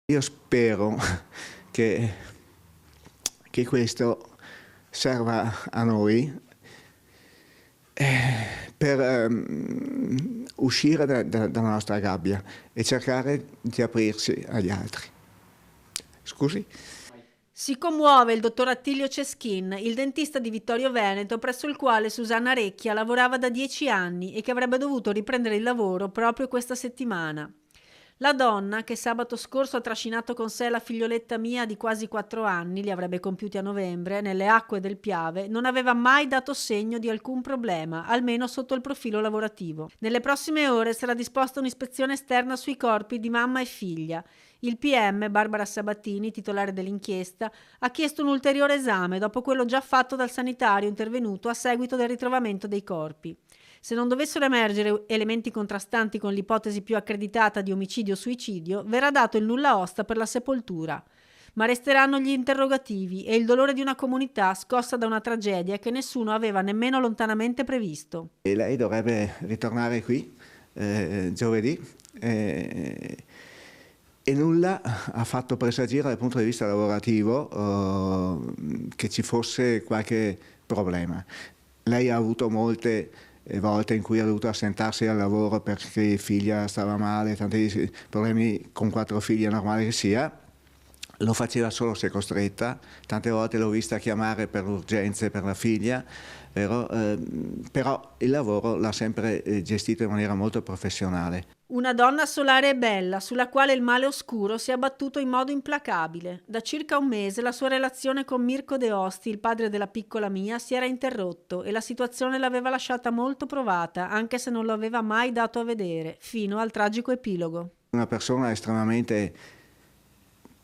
Io spero che, che questo serva a noi per uscire dalla nostra gabbia e cercare di aprirsi agli altri. Scusi? Si commuove il dottor Attilio Ceschin, il dentista di Vittorio Veneto, presso il quale Susanna Recchia lavorava da 10 anni e che avrebbe dovuto riprendere il lavoro proprio questa settimana. La donna, che sabato scorso ha trascinato con sé la figlioletta Mia di quasi 4 anni, li avrebbe compiuti a novembre, nelle acque del Piave, non aveva mai dato segno di alcun problema, almeno sotto il profilo lavorativo. Nelle prossime ore sarà disposta un'ispezione esterna sui corpi di mamma e figlia. Il PM, Barbara Sabatini, titolare dell'inchiesta, ha chiesto un ulteriore esame dopo quello già fatto dal sanitario intervenuto a seguito del ritrovamento dei corpi. Se non dovessero emergere elementi contrastanti con l'ipotesi più accreditata di omicidio-suicidio, verrà dato il nulla osta per la sepoltura. Ma resteranno gli interrogativi e il dolore di una comunità scossa da una tragedia che nessuno aveva nemmeno lontanamente previsto. E lei dovrebbe ritornare qui giovedì e nulla ha fatto presagire dal punto di vista lavorativo che ci fosse qualche problema. Lei ha avuto molte volte in cui ha dovuto assentarsi dal lavoro perché figlia stava male, tanti problemi con 4 figli, è normale che sia. Lo faceva solo se costretta, tante volte l'ho vista chiamare per urgenze per la figlia, però il lavoro l'ha sempre gestito in maniera molto professionale. Una donna solare e bella, sulla quale il male oscuro si è abbattuto in modo implacabile. Da circa un mese la sua relazione con Mirko De Osti, il padre della piccola Mia, si era interrotto e la situazione l'aveva lasciata molto provata, anche se non lo aveva mai dato a vedere, fino al tragico epilogo. Una persona estremamente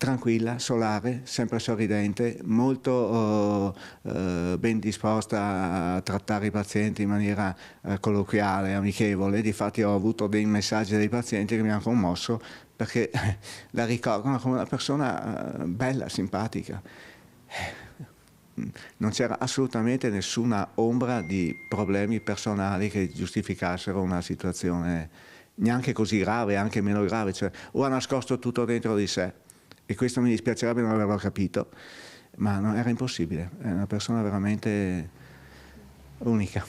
tranquilla, solare, sempre sorridente, molto ben disposta a trattare i pazienti in maniera colloquiale, amichevole. Difatti ho avuto dei messaggi dei pazienti che mi hanno commosso perché la ricordano come una persona bella, simpatica. Non c'era assolutamente nessuna ombra di problemi personali che giustificassero una situazione neanche così grave, anche meno grave, cioè o ha nascosto tutto dentro di sé. E questo mi dispiacerebbe non averlo capito, ma non era impossibile, è una persona veramente unica.